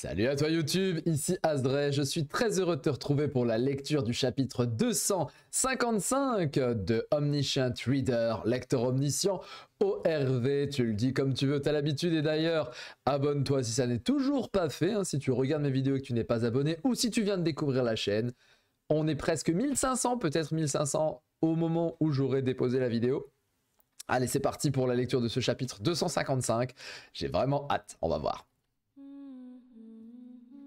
Salut à toi YouTube, ici Asdray, je suis très heureux de te retrouver pour la lecture du chapitre 255 de Omniscient Reader, lecteur omniscient, ORV, tu le dis comme tu veux, t'as l'habitude, et d'ailleurs, abonne-toi si ça n'est toujours pas fait, hein, si tu regardes mes vidéos et que tu n'es pas abonné, ou si tu viens de découvrir la chaîne. On est presque 1500, peut-être 1500 au moment où j'aurai déposé la vidéo. Allez, c'est parti pour la lecture de ce chapitre 255, j'ai vraiment hâte, on va voir.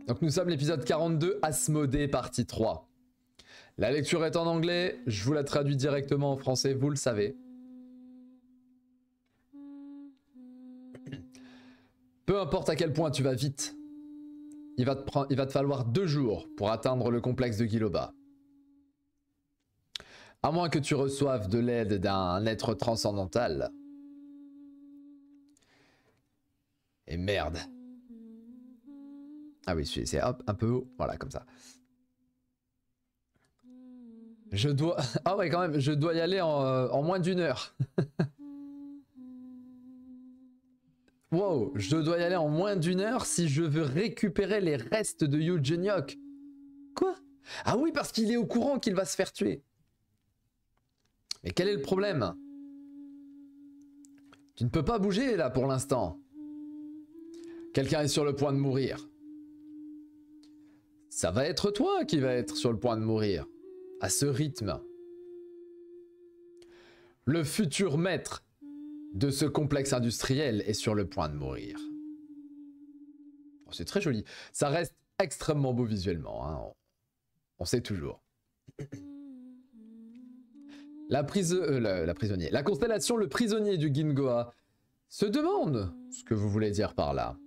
Donc nous sommes l'épisode 42, Asmodée, partie 3. La lecture est en anglais, je vous la traduis directement en français, vous le savez. Peu importe à quel point tu vas vite, il va te falloir 2 jours pour atteindre le complexe de Guiloba. À moins que tu reçoives de l'aide d'un être transcendantal. Et merde. Ah oui, c'est hop, un peu haut, voilà, comme ça. Je dois... Ah ouais, quand même, je dois y aller en moins d'1 heure. Wow, je dois y aller en moins d'1 heure si je veux récupérer les restes de Eugeniok. Quoi? Ah oui, parce qu'il est au courant qu'il va se faire tuer. Mais quel est le problème? Tu ne peux pas bouger là pour l'instant. Quelqu'un est sur le point de mourir. Ça va être toi qui va être sur le point de mourir. À ce rythme. Le futur maître de ce complexe industriel est sur le point de mourir. Oh, c'est très joli. Ça reste extrêmement beau visuellement. Hein. On sait toujours. La prisonnier. La constellation Le Prisonnier du Gingoa se demande ce que vous voulez dire par là.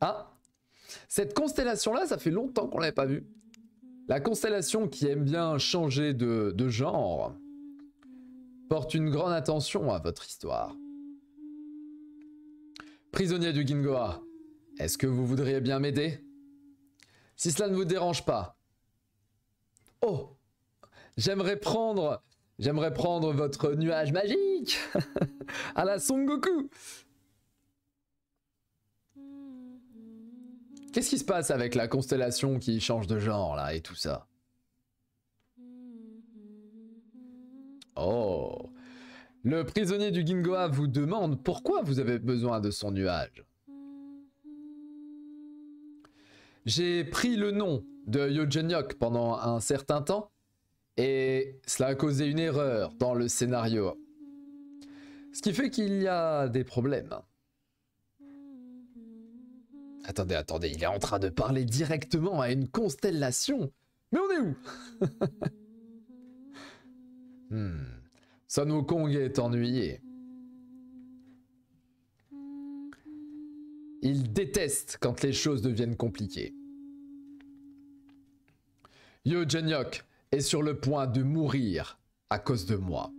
Ah, cette constellation-là, ça fait longtemps qu'on l'avait pas vue. La constellation qui aime bien changer de genre porte une grande attention à votre histoire. Prisonnier du Gingoa, est-ce que vous voudriez bien m'aider? Si cela ne vous dérange pas. Oh, j'aimerais prendre votre nuage magique à la Son Goku. Qu'est-ce qui se passe avec la constellation qui change de genre là et tout ça? Oh, le prisonnier du Gingoa vous demande pourquoi vous avez besoin de son nuage. J'ai pris le nom de Eugeniok pendant un certain temps et cela a causé une erreur dans le scénario. Ce qui fait qu'il y a des problèmes. Attendez, il est en train de parler directement à une constellation. Mais on est où? Son Wukong est ennuyé. Il déteste quand les choses deviennent compliquées. Eugeniok est sur le point de mourir à cause de moi.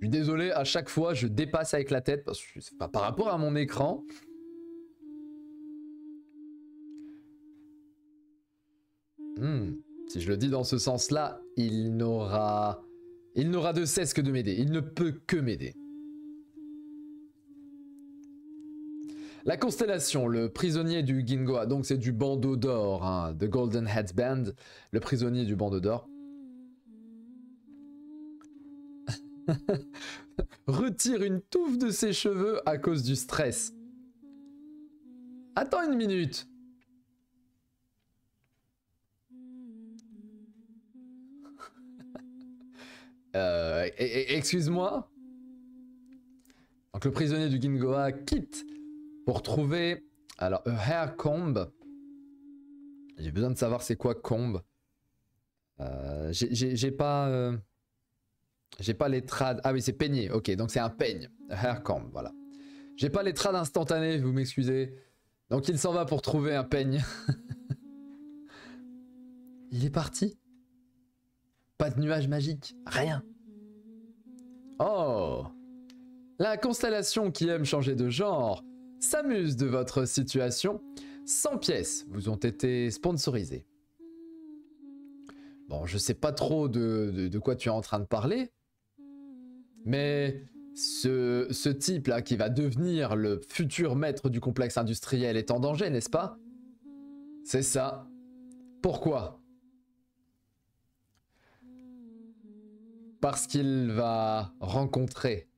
Je suis désolé, à chaque fois je dépasse avec la tête parce que c'est pas par rapport à mon écran. Si je le dis dans ce sens-là, il n'aura de cesse que de m'aider. Il ne peut que m'aider. La constellation, le prisonnier du Gingoa, donc c'est du bandeau d'or, hein, The Golden Headband, le prisonnier du bandeau d'or. Retire une touffe de ses cheveux à cause du stress. Attends une minute. Excuse-moi. Donc le prisonnier du Gingoa quitte pour trouver alors a hair comb. J'ai besoin de savoir c'est quoi comb. J'ai pas les trades. Ah oui, c'est peigné. Ok, donc c'est un peigne. A hair comb, voilà. J'ai pas les trades instantanés, vous m'excusez. Donc il s'en va pour trouver un peigne. Il est parti. Pas de nuage magique, rien. Oh! La constellation qui aime changer de genre s'amuse de votre situation. 100 pièces vous ont été sponsorisées. Bon, je sais pas trop de quoi tu es en train de parler, mais ce type-là qui va devenir le futur maître du complexe industriel est en danger, n'est-ce pas? C'est ça. Pourquoi? Parce qu'il va rencontrer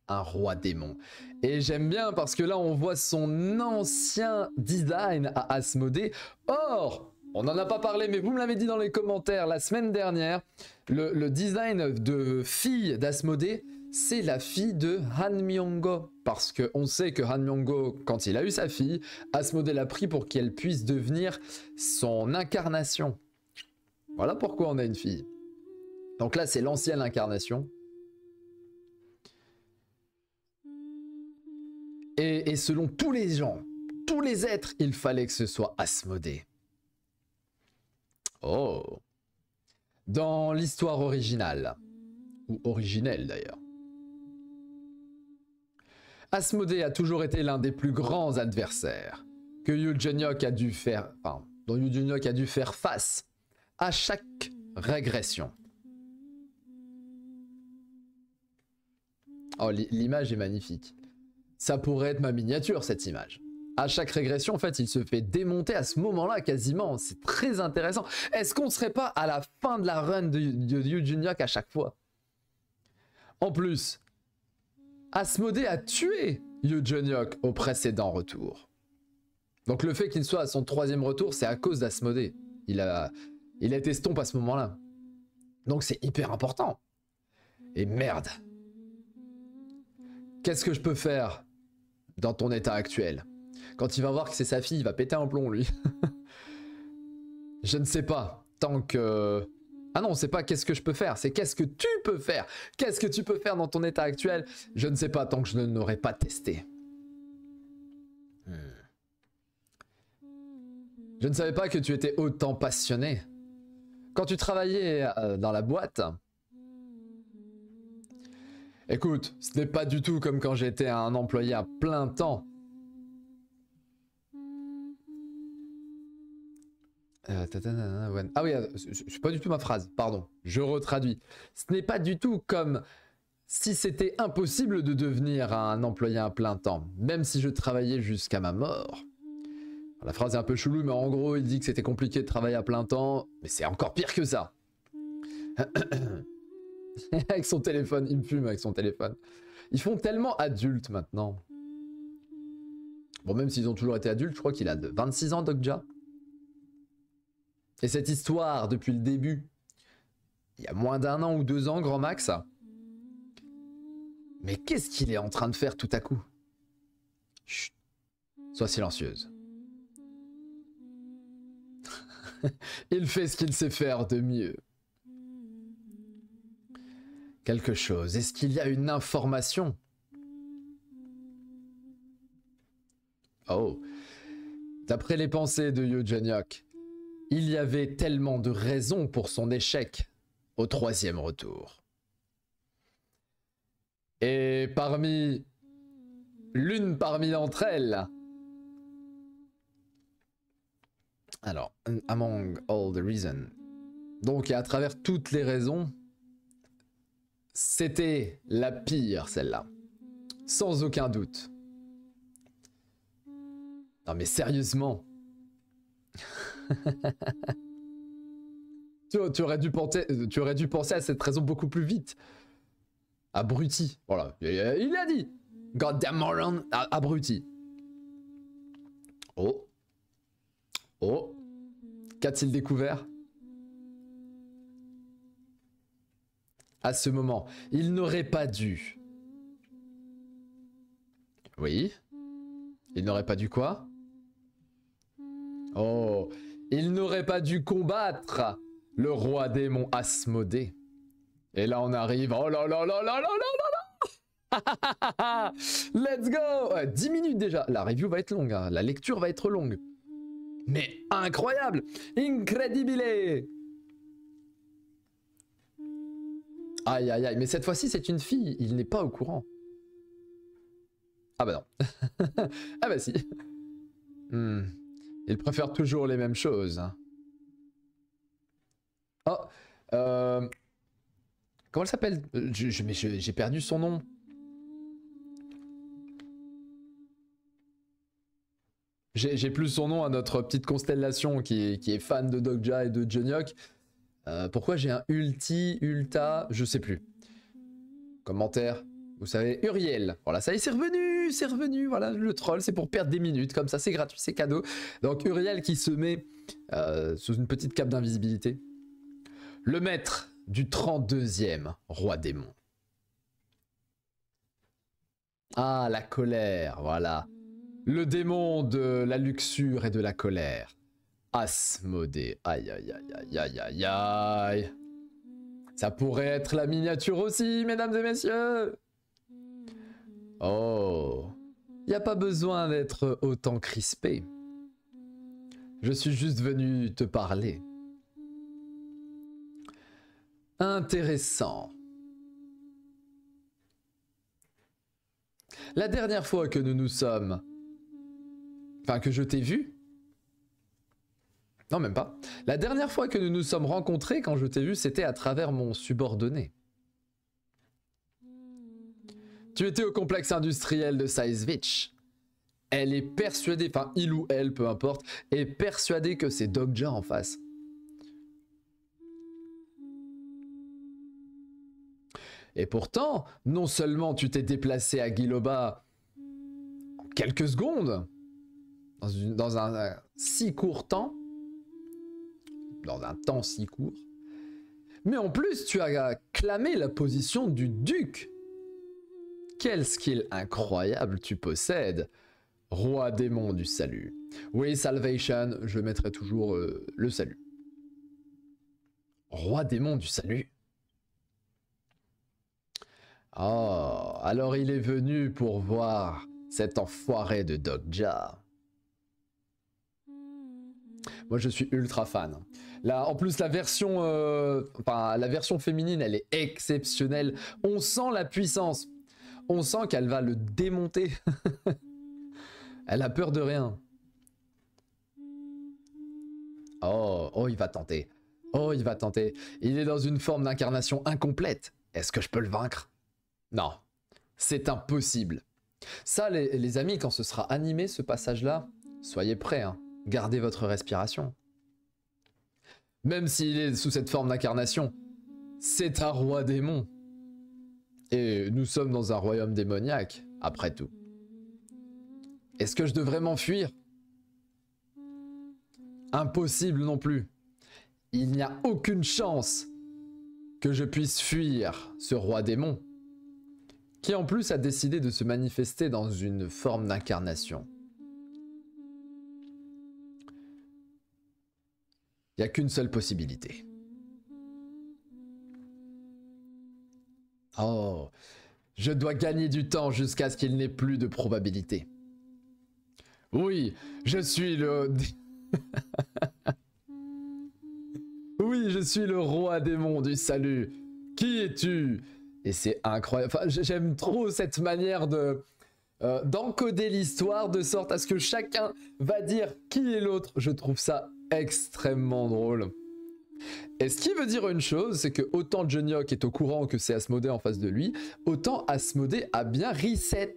un roi démon. Et j'aime bien parce que là on voit son ancien design à Asmodée. Or, on n'en a pas parlé mais vous me l'avez dit dans les commentaires la semaine dernière, le design de fille d'Asmodée, c'est la fille de Han Myung-go. Parce qu'on sait que Han Myung-go, quand il a eu sa fille, Asmodée l'a pris pour qu'elle puisse devenir son incarnation. Voilà pourquoi on a une fille. Donc là c'est l'ancienne incarnation. Et selon tous les gens, tous les êtres, il fallait que ce soit Asmodée. Oh. Dans l'histoire originale, ou originelle d'ailleurs, Asmodée a toujours été l'un des plus grands adversaires que Yu Jin-hyuk a dû faire, enfin, dont Yu Jin-hyuk a dû faire face à chaque régression. Oh, l'image est magnifique. Ça pourrait être ma miniature, cette image. À chaque régression, en fait, il se fait démonter à ce moment-là, quasiment. C'est très intéressant. Est-ce qu'on ne serait pas à la fin de la run de Yu Jin-hyuk à chaque fois? En plus, Asmodée a tué Yu Jin-hyuk au précédent retour. Donc le fait qu'il soit à son 3e retour, c'est à cause d'Asmodée. Il a été stomp à ce moment-là. Donc c'est hyper important. Et merde. Qu'est-ce que je peux faire dans ton état actuel? Quand il va voir que c'est sa fille, il va péter un plomb, lui. Je ne sais pas. Tant que... Ah non, c'est pas qu'est-ce que je peux faire, c'est qu'est-ce que tu peux faire. Qu'est-ce que tu peux faire dans ton état actuel? Je ne sais pas tant que je ne l'aurais pas testé. Je ne savais pas que tu étais autant passionné. Quand tu travaillais dans la boîte... Écoute, ce n'est pas du tout comme quand j'étais un employé à plein temps. Ah oui, c'est pas du tout ma phrase, pardon, je retraduis. Ce n'est pas du tout comme si c'était impossible de devenir un employé à plein temps, même si je travaillais jusqu'à ma mort. La phrase est un peu chelou, mais en gros, il dit que c'était compliqué de travailler à plein temps, mais c'est encore pire que ça. Avec son téléphone, il me fume avec son téléphone. Ils font tellement adultes maintenant. Bon, même s'ils ont toujours été adultes, je crois qu'il a 26 ans, Dokja. Et cette histoire, depuis le début, il y a moins d'1 an ou 2 ans, grand max. Mais qu'est-ce qu'il est en train de faire tout à coup? Chut. Sois silencieuse. Il fait ce qu'il sait faire de mieux. Quelque chose. Est-ce qu'il y a une information? Oh. D'après les pensées de Yu Jin-hyuk, il y avait tellement de raisons pour son échec au 3e retour. Et l'une parmi d'entre elles... Alors, among all the reasons. Donc, à travers toutes les raisons, c'était la pire, celle-là. Sans aucun doute. Non mais sérieusement. tu aurais dû penser à cette raison beaucoup plus vite. Abruti. Voilà, il a dit. Goddamn moron, abruti. Oh. Oh. Qu'a-t-il découvert? À ce moment, il n'aurait pas dû. Oui. Il n'aurait pas dû quoi? Oh, il n'aurait pas dû combattre le roi démon Asmodée. Et là on arrive. Oh là là là là là là là. Let's go. 10 minutes déjà. La review va être longue, hein. La lecture va être longue. Mais incroyable. Incredibile. Aïe aïe aïe. Mais cette fois-ci c'est une fille. Il n'est pas au courant. Ah bah non. Ah bah si. Il préfère toujours les mêmes choses. Oh, comment elle s'appelle? J'ai perdu son nom. J'ai plus son nom à notre petite constellation qui est fan de Dogja et de Jonyok. Pourquoi j'ai un Ulta, je sais plus. Commentaire, vous savez, Uriel. Voilà, ça y est, c'est revenu, voilà, le troll, c'est pour perdre des minutes, comme ça, c'est gratuit, c'est cadeau. Donc Uriel qui se met sous une petite cape d'invisibilité. Le maître du 32e roi démon. Ah, la colère, voilà. Le démon de la luxure et de la colère. Asmodée. Aïe, aïe, aïe, aïe, aïe, aïe, aïe. Ça pourrait être la miniature aussi, mesdames et messieurs. Oh. Y a pas besoin d'être autant crispé. Je suis juste venu te parler. Intéressant. La dernière fois que nous nous sommes... Enfin, que je t'ai vu... Non, même pas. La dernière fois que nous nous sommes rencontrés, quand je t'ai vu, c'était à travers mon subordonné. Tu étais au complexe industriel de Saizvich. Elle est persuadée, enfin il ou elle, peu importe, est persuadée que c'est Dogja en face. Et pourtant, non seulement tu t'es déplacé à Guiloba en quelques secondes, dans un si court temps, dans un temps si court, mais en plus tu as clamé la position du duc. Quel skill incroyable tu possèdes, roi démon du salut. Oui, Salvation, je mettrai toujours le salut. Roi démon du salut. Oh, alors il est venu pour voir cet enfoiré de Dogja. Moi je suis ultra fan. Là, en plus la version féminine, elle est exceptionnelle. On sent la puissance. On sent qu'elle va le démonter. Elle a peur de rien. Oh, il va tenter. Oh, il va tenter. Il est dans une forme d'incarnation incomplète. Est-ce que je peux le vaincre? Non, c'est impossible. Ça, les amis, quand ce sera animé, ce passage-là, soyez prêts, hein. Gardez votre respiration. Même s'il est sous cette forme d'incarnation, c'est un roi démon. Et nous sommes dans un royaume démoniaque, après tout. Est-ce que je devrais m'enfuir? Impossible non plus. Il n'y a aucune chance que je puisse fuir ce roi démon, qui en plus a décidé de se manifester dans une forme d'incarnation. Il n'y a qu'une seule possibilité. Oh, je dois gagner du temps jusqu'à ce qu'il n'ait plus de probabilité. Oui, je suis le... Oui, je suis le roi démon du salut. Qui es-tu? Et c'est incroyable. Enfin, j'aime trop cette manière de d'encoder l'histoire de sorte à ce que chacun va dire qui est l'autre. Je trouve ça extrêmement drôle. Et ce qui veut dire une chose, c'est que autant Jonyok est au courant que c'est Asmodée en face de lui, autant Asmodée a bien reset.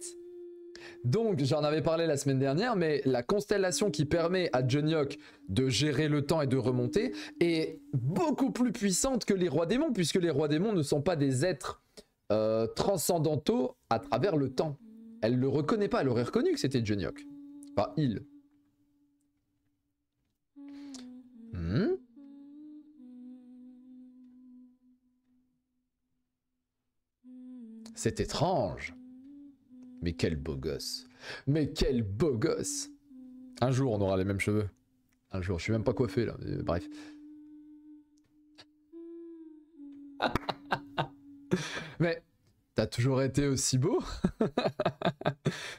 Donc, j'en avais parlé la semaine dernière, mais la constellation qui permet à Jonyok de gérer le temps et de remonter est beaucoup plus puissante que les rois démons, puisque les rois démons ne sont pas des êtres transcendantaux à travers le temps. Elle ne le reconnaît pas, elle aurait reconnu que c'était Jonyok. Enfin, il. C'est étrange. Mais quel beau gosse. Mais quel beau gosse. Un jour, on aura les mêmes cheveux. Un jour, je suis même pas coiffé là. Bref. Mais t'as toujours été aussi beau.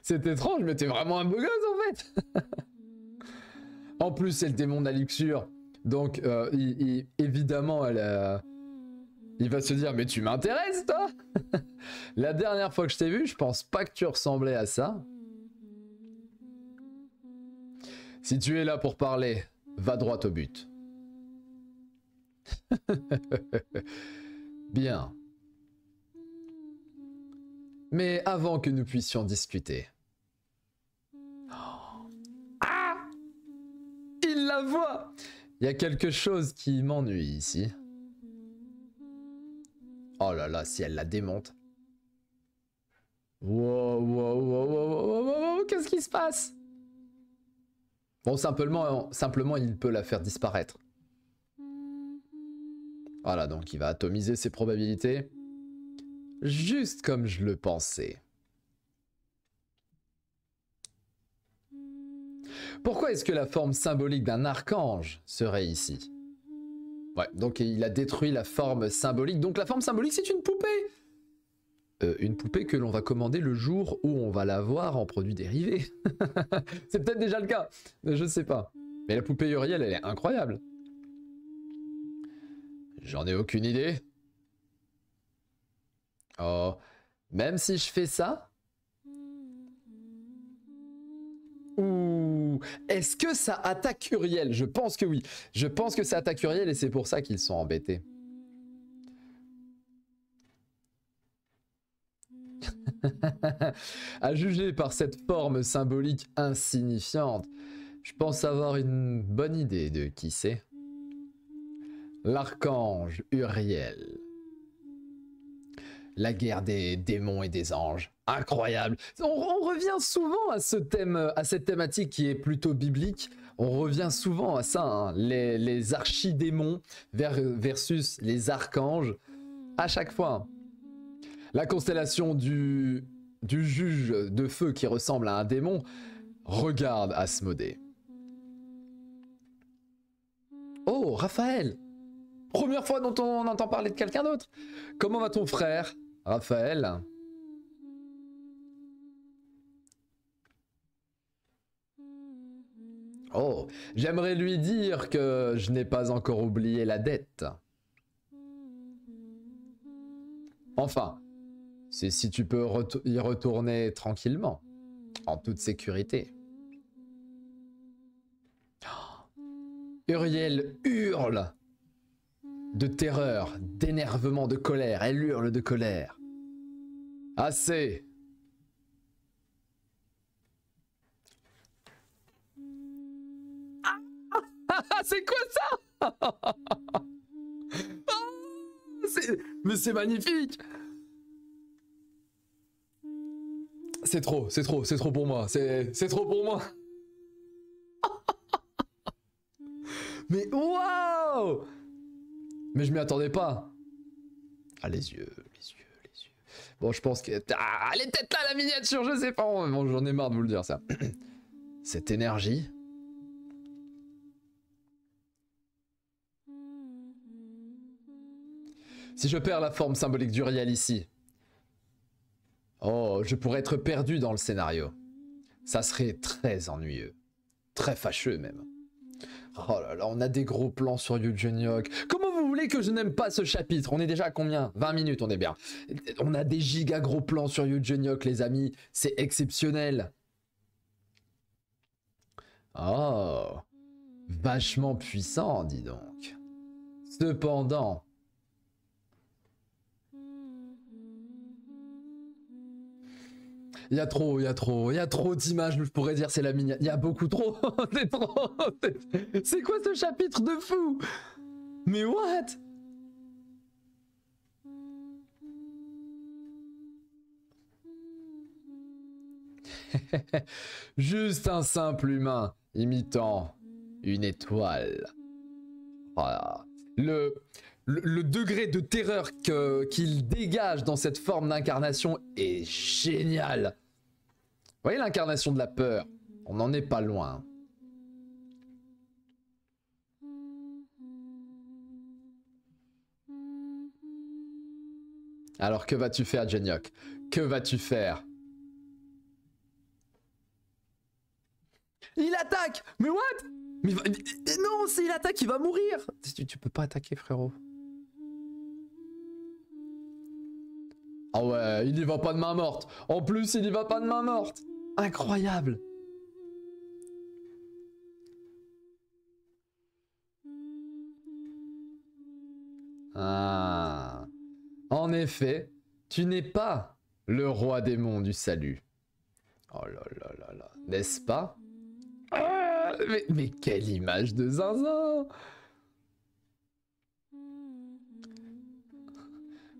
C'est étrange, mais t'es vraiment un beau gosse en fait. En plus, c'est le démon de la luxure. Donc, évidemment, il va se dire, mais tu m'intéresses, toi. La dernière fois que je t'ai vu, je pense pas que tu ressemblais à ça. Si tu es là pour parler, va droit au but. Bien. Mais avant que nous puissions discuter... Ah! la voix. Il y a quelque chose qui m'ennuie ici. Oh là là, si elle la démonte. Wow, wow, wow, wow, wow, wow, wow, qu'est-ce qui se passe? Bon, simplement, il peut la faire disparaître. Voilà, donc il va atomiser ses probabilités. Juste comme je le pensais. Pourquoi est-ce que la forme symbolique d'un archange serait ici? Ouais, donc il a détruit la forme symbolique. Donc la forme symbolique, c'est une poupée. Une poupée que l'on va commander le jour où on va la voir en produits dérivés. C'est peut-être déjà le cas, je sais pas. Mais la poupée Uriel, elle est incroyable. J'en ai aucune idée. Oh, même si je fais ça? Ouh, est-ce que ça attaque Uriel? Je pense que oui. Je pense que ça attaque Uriel et c'est pour ça qu'ils sont embêtés. À juger par cette forme symbolique insignifiante, je pense avoir une bonne idée de qui c'est. L'archange Uriel. La guerre des démons et des anges. Incroyable. On revient souvent à ce thème, à cette thématique qui est plutôt biblique. On revient souvent à ça, hein. Les archidémons versus les archanges. À chaque fois. La constellation du juge de feu qui ressemble à un démon. Regarde Asmodée. Oh, Raphaël. Première fois dont on entend parler de quelqu'un d'autre. Comment va ton frère, Raphaël? Oh, j'aimerais lui dire que je n'ai pas encore oublié la dette. Enfin, c'est si tu peux y retourner tranquillement, en toute sécurité. Uriel hurle de terreur, d'énervement, de colère. Elle hurle de colère. Assez. C'est quoi ça? Mais c'est magnifique. C'est trop pour moi. C'est trop pour moi. Mais waouh! Mais je m'y attendais pas. Ah, les yeux. Bon, je pense que... Ah, elle est peut-être là, la miniature, je sais pas. Bon, j'en ai marre de vous le dire, ça. Cette énergie... Si je perds la forme symbolique d'Uriel ici... Oh, je pourrais être perdu dans le scénario. Ça serait très ennuyeux. Très fâcheux, même. Oh là là, on a des gros plans sur Eugenioch. Comment vous voulez que je n'aime pas ce chapitre? On est déjà à combien? 20 minutes, on est bien. On a des giga gros plans sur Eugenioch, les amis. C'est exceptionnel. Oh, vachement puissant, dis donc. Cependant... Il y a trop d'images, je pourrais dire c'est la miniature. Il y a beaucoup trop. C'est trop. C'est quoi ce chapitre de fou? Mais what? Juste un simple humain imitant une étoile. Voilà. Le degré de terreur qu'il dégage dans cette forme d'incarnation est génial. Vous voyez l'incarnation de la peur? On n'en est pas loin. Alors que vas-tu faire, Eugenioch? Que vas-tu faire? Il attaque! Mais what? Mais non, s'il attaque, il va mourir! Tu peux pas attaquer, frérot. Ah ouais, il y va pas de main morte. En plus, il y va pas de main morte. Incroyable. Ah. En effet, tu n'es pas le roi démon du salut. Oh là là là là. N'est-ce pas? Ah, Mais quelle image de zinzin!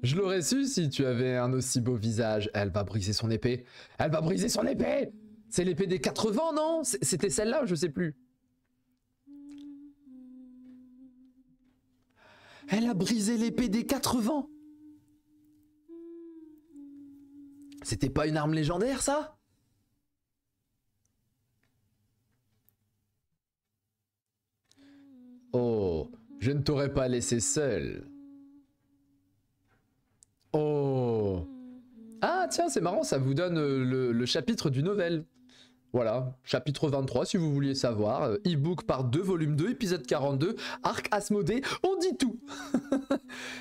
Je l'aurais su si tu avais un aussi beau visage. Elle va briser son épée. Elle va briser son épée! C'est l'épée des 80, non? C'était celle-là, je sais plus. Elle a brisé l'épée des 80. C'était pas une arme légendaire, ça? Oh, je ne t'aurais pas laissé seul. Oh. Ah tiens, c'est marrant, ça vous donne le chapitre du novel. Voilà, chapitre 23 si vous vouliez savoir. E-book par 2, volume 2, épisode 42, arc Asmodée, on dit tout.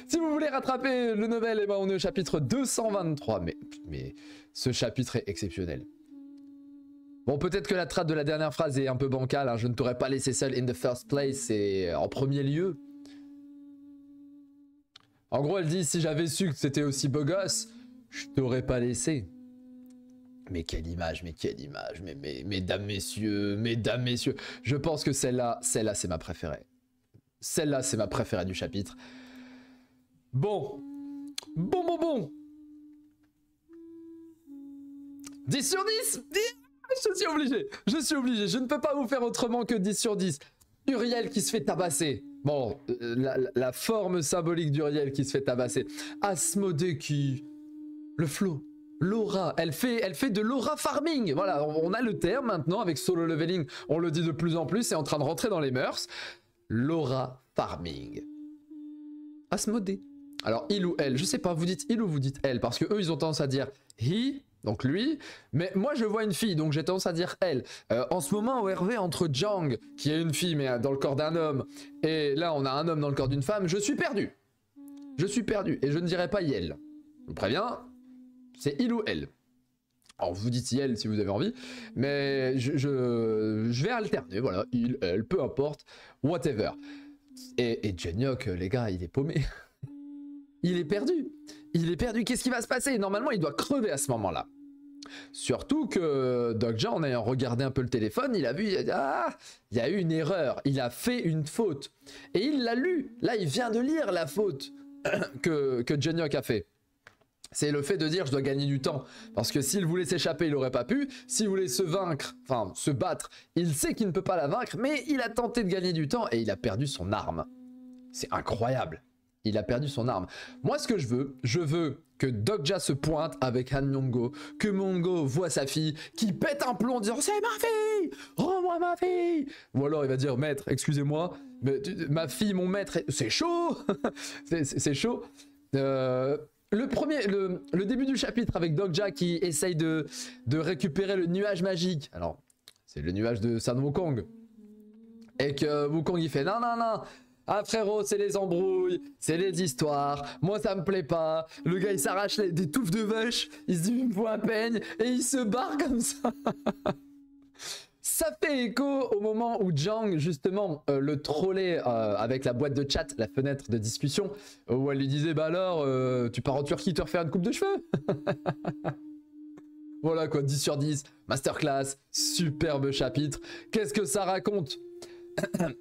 Si vous voulez rattraper le novel, eh ben on est au chapitre 223. Mais ce chapitre est exceptionnel. Bon, peut-être que la trad de la dernière phrase est un peu bancale, hein. Je ne t'aurais pas laissé seul in the first place, c'est en premier lieu. En gros, elle dit, si j'avais su que c'était aussi beau gosse, je t'aurais pas laissé. Mais quelle image, mesdames, messieurs, je pense que celle-là, c'est ma préférée. Celle-là, c'est ma préférée du chapitre. Bon. 10 sur 10 ! Je suis obligé, je ne peux pas vous faire autrement que 10 sur 10. Uriel qui se fait tabasser. Bon, la forme symbolique d'Uriel qui se fait tabasser. Asmodée qui... Le flow. L'aura, elle fait de l'aura farming. Voilà, on a le terme maintenant avec solo leveling. On le dit de plus en plus, c'est en train de rentrer dans les mœurs. L'aura farming. Asmodée. Alors, il ou elle, je sais pas, vous dites il ou vous dites elle, parce que eux, ils ont tendance à dire he, donc lui, mais moi, je vois une fille, donc j'ai tendance à dire elle. En ce moment, au RV, entre Jang, qui est une fille, mais dans le corps d'un homme, et là, on a un homme dans le corps d'une femme, je suis perdu. Je suis perdu, et je ne dirai pas yel. Je vous préviens, c'est il ou elle. Alors, vous dites yel si vous avez envie, mais je vais alterner, voilà, il, elle, peu importe, whatever. Et Genyok, les gars, il est paumé. Il est perdu. Il est perdu. Qu'est-ce qui va se passer? Normalement, il doit crever à ce moment-là. Surtout que Dokja, en ayant regardé un peu le téléphone, il a vu, il a dit, ah, il y a eu une erreur. Il a fait une faute. Et il l'a lu. Là, il vient de lire la faute que Genyok a fait. C'est le fait de dire je dois gagner du temps. Parce que s'il voulait s'échapper, il n'aurait pas pu. S'il voulait se vaincre, enfin se battre, il sait qu'il ne peut pas la vaincre, mais il a tenté de gagner du temps et il a perdu son arme. C'est incroyable. Il a perdu son arme. Moi, ce que je veux que Dokja se pointe avec Han Myongo, que Myongo voit sa fille, qui pète un plomb en disant « C'est ma fille! Rends-moi ma fille !» Ou alors il va dire « Maître, excusez-moi, ma fille, mon maître, c'est chaud !» C'est chaud. Le début du chapitre avec Dokja qui essaye de récupérer le nuage magique. Alors, c'est le nuage de San Wukong. Et que Wukong il fait « Non, non, non !» Ah frérot, c'est les embrouilles, c'est les histoires, moi ça me plaît pas. Le gars il s'arrache des touffes de vache, il se dit il me faut un peigne et il se barre comme ça. Ça fait écho au moment où Jang justement le trollait avec la boîte de chat, la fenêtre de discussion, où elle lui disait bah alors tu pars en Turquie te refaire une coupe de cheveux. Voilà quoi, 10 sur 10, masterclass, superbe chapitre. Qu'est-ce que ça raconte?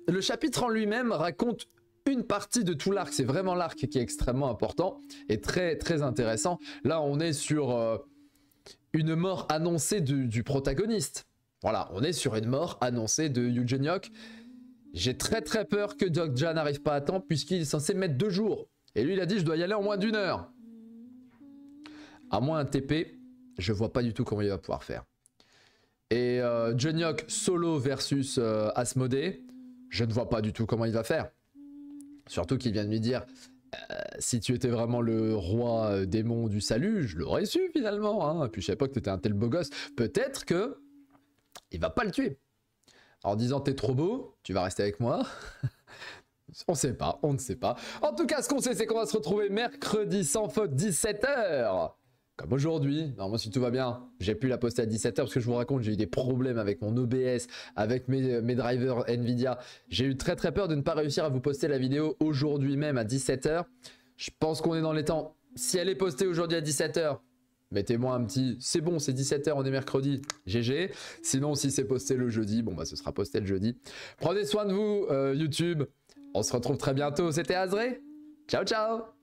Le chapitre en lui-même raconte une partie de tout l'arc. C'est vraiment l'arc qui est extrêmement important et très très intéressant. Là, on est sur une mort annoncée du protagoniste. Voilà, on est sur une mort annoncée de Yu Genyok. J'ai très très peur que Dokja n'arrive pas à temps puisqu'il est censé mettre 2 jours. Et lui, il a dit je dois y aller en moins d'1 heure. À moins un TP, je vois pas du tout comment il va pouvoir faire. Et Genyok solo versus Asmodée, je ne vois pas du tout comment il va faire. Surtout qu'il vient de lui dire si tu étais vraiment le roi démon du salut, je l'aurais su finalement. Hein. Puis je savais pas que tu étais un tel beau gosse. Peut-être que il va pas le tuer. En disant t'es trop beau, tu vas rester avec moi. On sait pas, on ne sait pas. En tout cas, ce qu'on sait, c'est qu'on va se retrouver mercredi sans faute 17 h. Comme aujourd'hui, normalement si tout va bien, j'ai pu la poster à 17 h parce que je vous raconte, j'ai eu des problèmes avec mon OBS, avec mes drivers Nvidia. J'ai eu très très peur de ne pas réussir à vous poster la vidéo aujourd'hui même à 17 h. Je pense qu'on est dans les temps. Si elle est postée aujourd'hui à 17 h, mettez-moi un petit c'est bon, c'est 17 h, on est mercredi, GG. Sinon, si c'est posté le jeudi, bon bah ce sera posté le jeudi. Prenez soin de vous, YouTube. On se retrouve très bientôt. C'était Azré. Ciao, ciao.